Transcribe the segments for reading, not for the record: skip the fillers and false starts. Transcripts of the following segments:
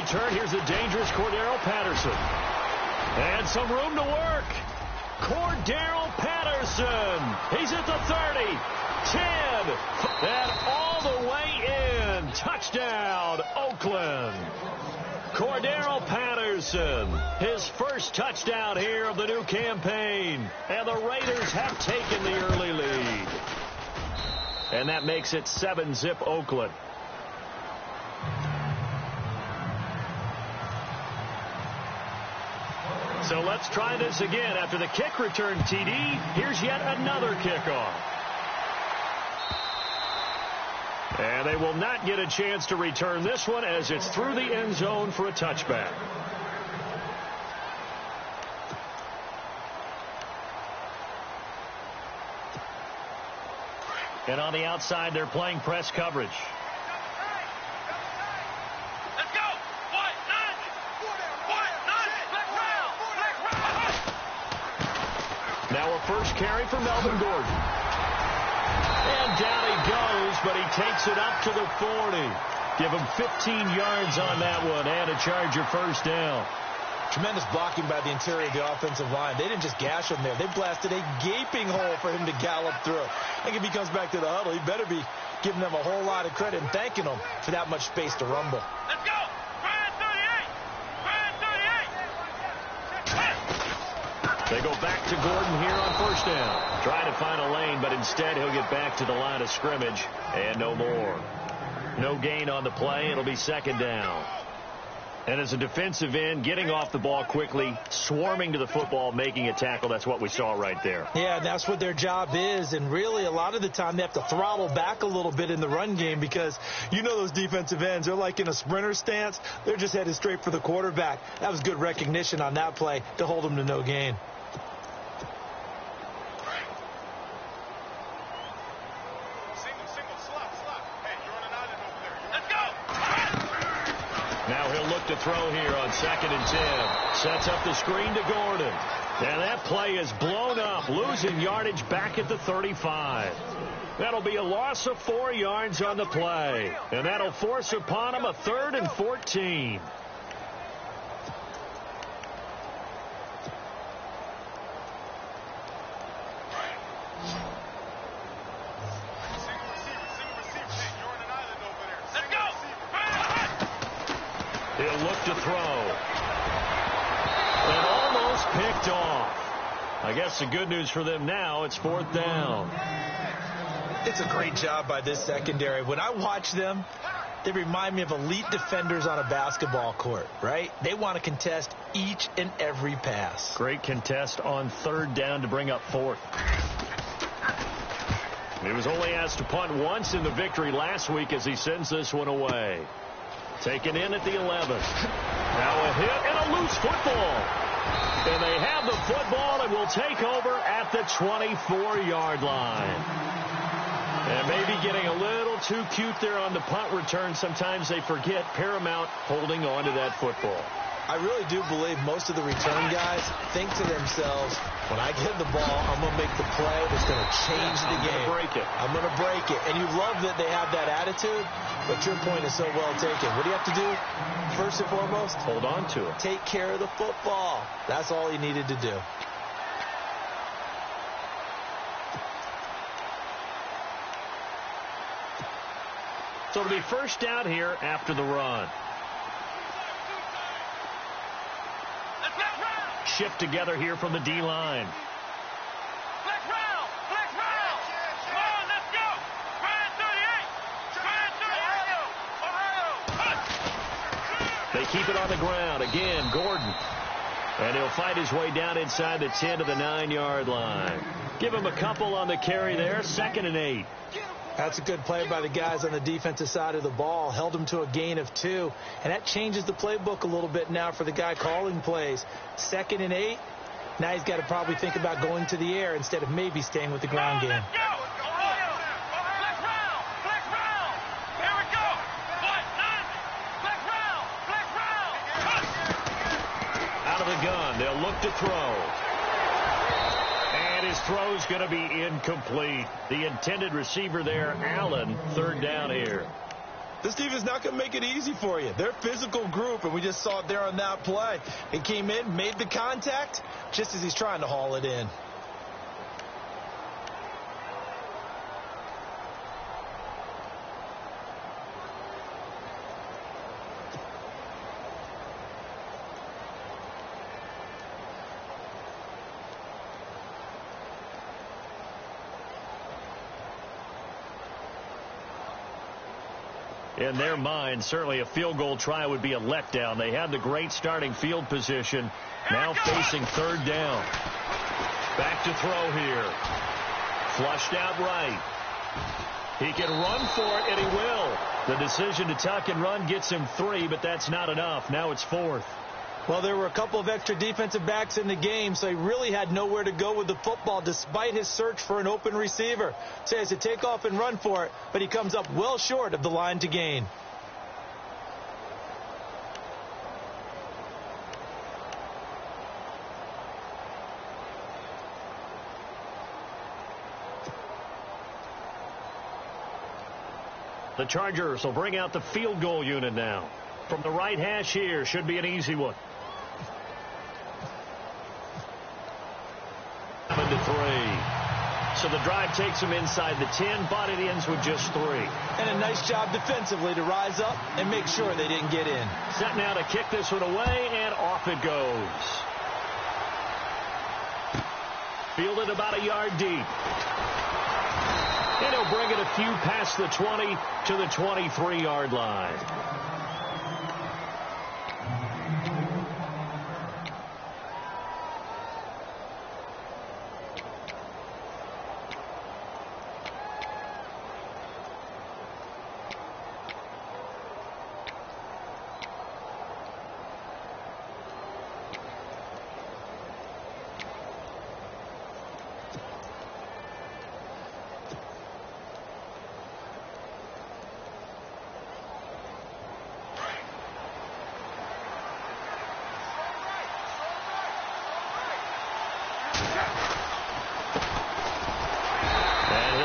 return. Here's the dangerous Cordero Patterson. And some room to work. Cordero Patterson. He's at the 30, 10, and all the way in. Touchdown, Oakland. Cordero Patterson, his first touchdown here of the new campaign. And the Raiders have taken the early lead. And that makes it 7-zip Oakland. So let's try this again. After the kick return TD, here's yet another kickoff. And they will not get a chance to return this one as it's through the end zone for a touchback. And on the outside, they're playing press coverage. Now a first carry for Melvin Gordon. And down he goes, but he takes it up to the 40. Give him 15 yards on that one and a Charger first down. Tremendous blocking by the interior of the offensive line. They didn't just gash him there. They blasted a gaping hole for him to gallop through. I think if he comes back to the huddle, he better be giving them a whole lot of credit and thanking them for that much space to rumble. Let's go! Brian 38! Brian 38! They go back to Gordon here on first down. Trying to find a lane, but instead he'll get back to the line of scrimmage. And no more. No gain on the play. It'll be second down. And as a defensive end, getting off the ball quickly, swarming to the football, making a tackle, that's what we saw right there. Yeah, that's what their job is. And really, a lot of the time, they have to throttle back a little bit in the run game because you know those defensive ends, they're like in a sprinter stance. They're just headed straight for the quarterback. That was good recognition on that play to hold them to no gain. Now he'll look to throw here on 2nd and 10. Sets up the screen to Gordon. And that play is blown up, losing yardage back at the 35. That'll be a loss of 4 yards on the play. And that'll force upon him a 3rd and 14. He'll look to throw. And almost picked off. I guess the good news for them now, it's 4th down. It's a great job by this secondary. When I watch them, they remind me of elite defenders on a basketball court, right? They want to contest each and every pass. Great contest on 3rd down to bring up 4th. He was only asked to punt once in the victory last week as he sends this one away. Taken in at the 11. Now a hit and a loose football. And they have the football and will take over at the 24-yard line. And maybe getting a little too cute there on the punt return. Sometimes they forget paramount holding on to that football. I really do believe most of the return guys think to themselves, when I get the ball, I'm going to make the play that's going to change the game. I'm going to break it. And you love that they have that attitude, but your point is so well taken. What do you have to do? First and foremost, hold on to it. Take care of the football. That's all he needed to do. So it'll be first down here after the run. Shift together here from the D-line. Come on, let's go. Brian 38. They keep it on the ground. Again, Gordon. And he'll fight his way down inside the 10 to the 9-yard line. Give him a couple on the carry there. 2nd and 8. That's a good play by the guys on the defensive side of the ball. Held him to a gain of 2. And that changes the playbook a little bit now for the guy calling plays. 2nd and 8. Now he's got to probably think about going to the air instead of maybe staying with the ground game. Out of the gun. They'll look to throw. His throw's going to be incomplete. The intended receiver there, Allen, 3rd down here. This defense is not going to make it easy for you. They're a physical group, and we just saw it there on that play. He came in, made the contact, just as he's trying to haul it in. In their mind, certainly a field goal try would be a letdown. They had the great starting field position. Now facing third down. Back to throw here. Flushed out right. He can run for it, and he will. The decision to tuck and run gets him 3, but that's not enough. Now it's 4th. Well, there were a couple of extra defensive backs in the game, so he really had nowhere to go with the football despite his search for an open receiver. So he has to take off and run for it, but he comes up well short of the line to gain. The Chargers will bring out the field goal unit now. From the right hash here, should be an easy one. 7-3. So the drive takes him inside the 10, but it ends with just 3. And a nice job defensively to rise up and make sure they didn't get in. Set now to kick this one away, and off it goes. Fielded about a yard deep. And he'll bring it a few past the 20 to the 23-yard line.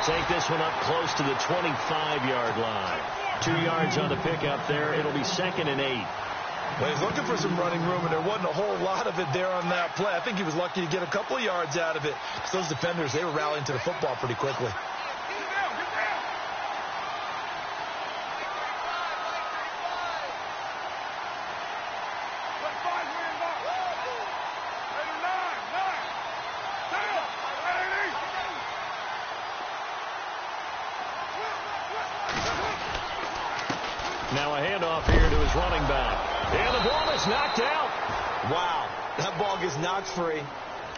Take this one up close to the 25-yard line. 2 yards on the pickup there. It'll be 2nd and 8. Well, he's looking for some running room, and there wasn't a whole lot of it there on that play. I think he was lucky to get a couple of yards out of it. So those defenders, they were rallying to the football pretty quickly. Now a handoff here to his running back. And the ball is knocked out. Wow, that ball gets knocked free,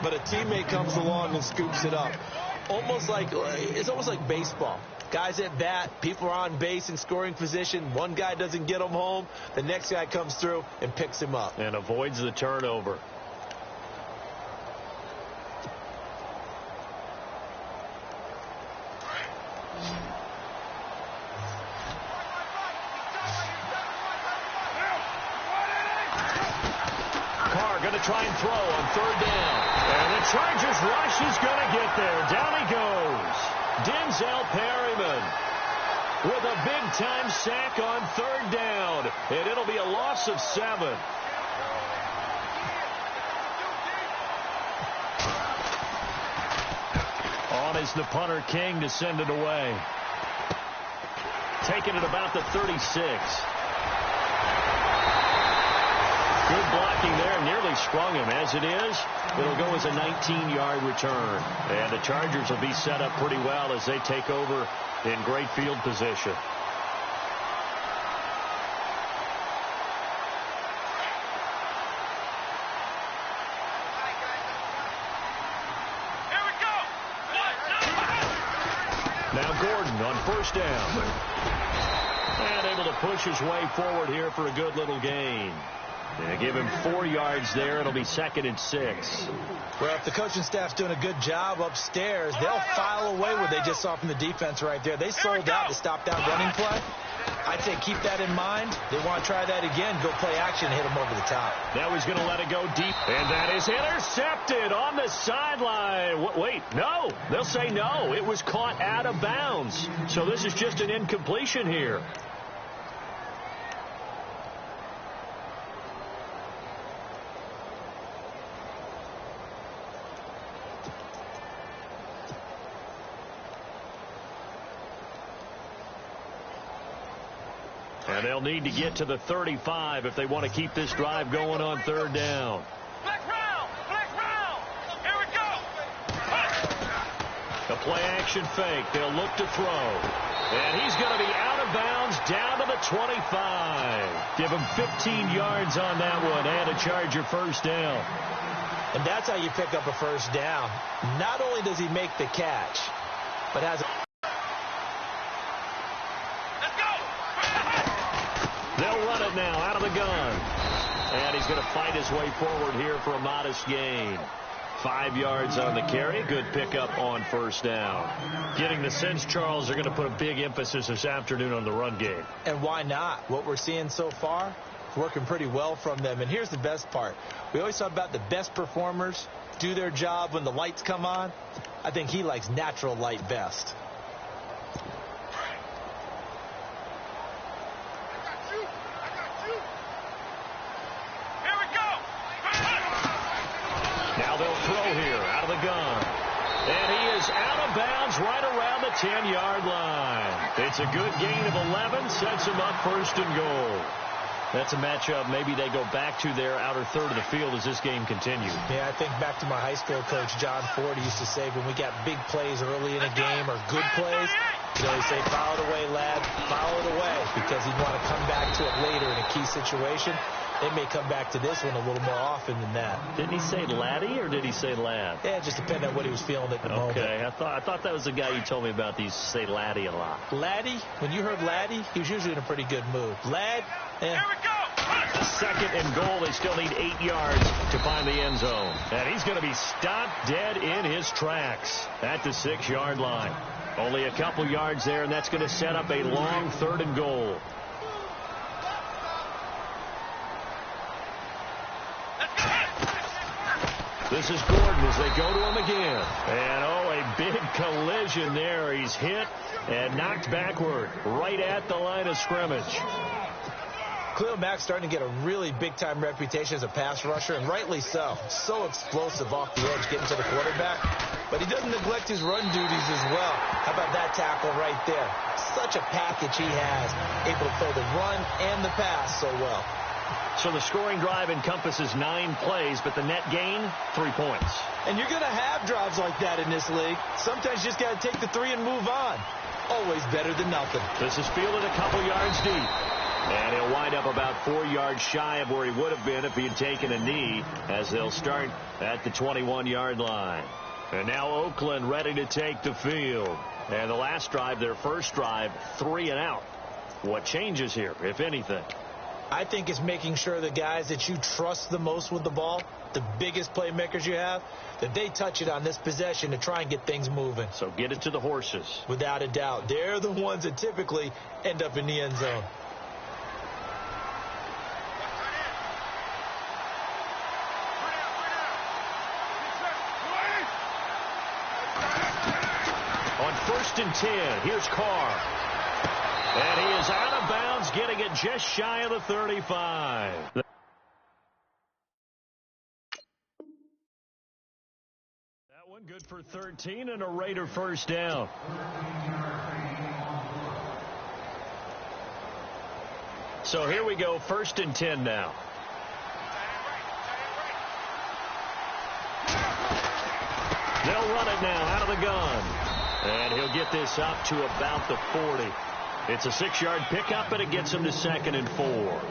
but a teammate comes along and scoops it up. It's almost like baseball. Guys at bat, people are on base in scoring position. One guy doesn't get him home. The next guy comes through and picks him up. And avoids the turnover. Try and throw on third down. And the Chargers rush is going to get there. Down he goes. Denzel Perryman with a big-time sack on third down. And it'll be a loss of 7. On is the punter King to send it away. Taking it about the 36. Good blocking there, nearly sprung him. As it is, it'll go as a 19-yard return. And the Chargers will be set up pretty well as they take over in great field position. Here we go. Now Gordon on first down. And able to push his way forward here for a good little gain. They give him 4 yards there. It'll be 2nd and 6. Well, if the coaching staff's doing a good job upstairs, they'll file away what they just saw from the defense right there. They sold out to stop that running play. I'd say keep that in mind. They want to try that again, go play action, hit him over the top. Now he's going to let it go deep. And that is intercepted on the sideline. Wait, no. They'll say no. It was caught out of bounds. So this is just an incompletion here. And they'll need to get to the 35 if they want to keep this drive going on third down. Black round! Here we go! The play-action fake. They'll look to throw. And he's going to be out of bounds down to the 25. Give him 15 yards on that one and a Charger first down. And that's how you pick up a first down. Not only does he make the catch, but has a... Let's go! They'll run it now out of the gun. And he's going to fight his way forward here for a modest gain. 5 yards on the carry. Good pickup on first down. Getting the sense, Charles, they're going to put a big emphasis this afternoon on the run game. And why not? What we're seeing so far is working pretty well from them. And here's the best part. We always talk about the best performers do their job when the lights come on. I think he likes natural light best. Now they'll throw here out of the gun. And he is out of bounds right around the 10-yard line. It's a good gain of 11, sets him up first and goal. That's a matchup maybe they go back to their outer third of the field as this game continues. Yeah, I think back to my high school coach, John Ford, used to say when we got big plays early in a game or good plays, he'd always say, foul it away, lad, foul it away, because he'd want to come back to it later in a key situation. They may come back to this one a little more often than that. Didn't he say laddie or did he say lad? Yeah, it just depended on what he was feeling at the moment. Okay, I thought that was the guy you told me about. He used to say laddie a lot. Laddie, when you heard laddie, he was usually in a pretty good mood. Lad, Here we go! Second and goal. They still need 8 yards to find the end zone. And he's going to be stopped dead in his tracks at the 6-yard line. Only a couple yards there, and that's going to set up a long third and goal. This is Gordon as they go to him again. And, a big collision there. He's hit and knocked backward right at the line of scrimmage. Khalil Mack's starting to get a really big-time reputation as a pass rusher, and rightly so. So explosive off the edge getting to the quarterback. But he doesn't neglect his run duties as well. How about that tackle right there? Such a package he has, able to throw the run and the pass so well. So the scoring drive encompasses 9 plays, but the net gain, 3 points. And you're going to have drives like that in this league. Sometimes you just got to take the 3 and move on. Always better than nothing. This is fielded a couple yards deep. And he'll wind up about 4 yards shy of where he would have been if he had taken a knee, as they'll start at the 21-yard line. And now Oakland ready to take the field. And the last drive, their first drive, 3 and out. What changes here, if anything? I think it's making sure the guys that you trust the most with the ball, the biggest playmakers you have, that they touch it on this possession to try and get things moving. So get it to the horses. Without a doubt. They're the ones that typically end up in the end zone. On 1st and 10, here's Carr. And he is out of bounds, getting it just shy of the 35. That one good for 13 and a Raider first down. So here we go, 1st and 10 now. They'll run it now out of the gun. And he'll get this up to about the 40. It's a 6-yard pickup, and it gets him to 2nd and 4.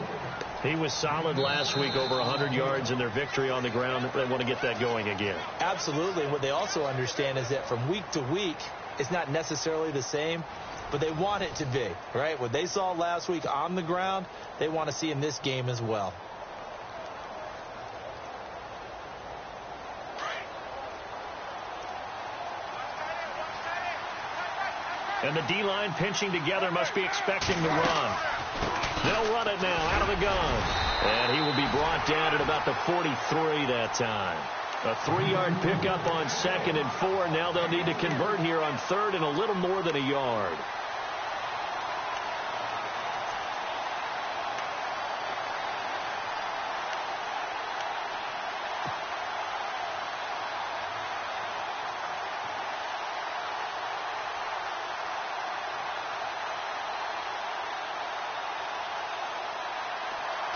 He was solid last week, over 100 yards in their victory on the ground. They want to get that going again. Absolutely. What they also understand is that from week to week, it's not necessarily the same, but they want it to be, right? What they saw last week on the ground, they want to see in this game as well. And the D-line pinching together, must be expecting the run. They'll run it now out of the gun. And he will be brought down at about the 43 that time. A 3-yard pickup on 2nd and 4. Now they'll need to convert here on 3rd and a little more than a yard.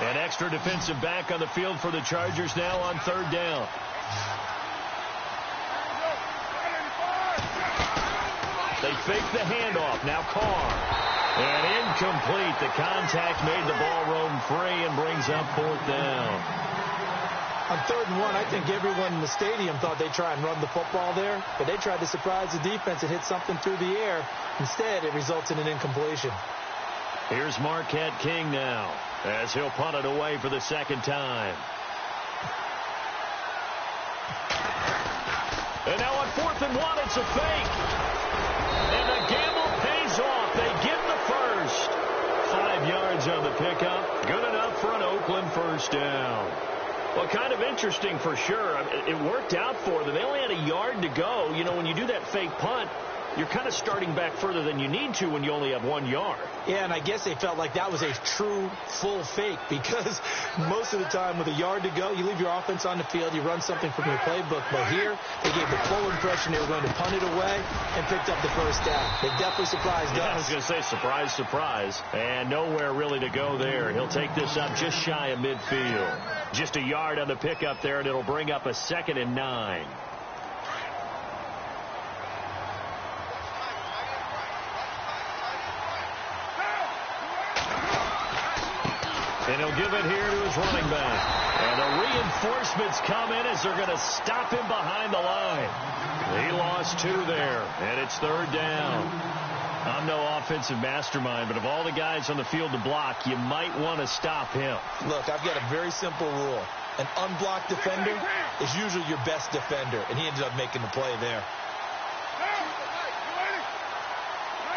An extra defensive back on the field for the Chargers now on third down. They fake the handoff. Now Carr. And incomplete. The contact made the ball roam free and brings up fourth down. On 3rd and 1, I think everyone in the stadium thought they'd try and run the football there, but they tried to surprise the defense and hit something through the air. Instead, it results in an incompletion. Here's Marquette King now, as he'll punt it away for the second time. And now on 4th and 1, it's a fake. And the gamble pays off. They get the first. 5 yards on the pickup. Good enough for an Oakland first down. Well, kind of interesting for sure. It worked out for them. They only had a yard to go. You know, when you do that fake punt, you're kind of starting back further than you need to when you only have 1 yard. Yeah, and I guess they felt like that was a true full fake because most of the time with a yard to go, you leave your offense on the field, you run something from your playbook. But here, they gave the full impression they were going to punt it away and picked up the first down. They definitely surprised us. I was going to say surprise, surprise. And nowhere really to go there. He'll take this up just shy of midfield. Just a yard on the pickup there, and it'll bring up a 2nd and 9. And he'll give it here to his running back. And the reinforcements come in as they're going to stop him behind the line. He lost 2 there, and it's 3rd down. I'm no offensive mastermind, but of all the guys on the field to block, you might want to stop him. Look, I've got a very simple rule. An unblocked defender is usually your best defender, and he ended up making the play there.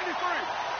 93.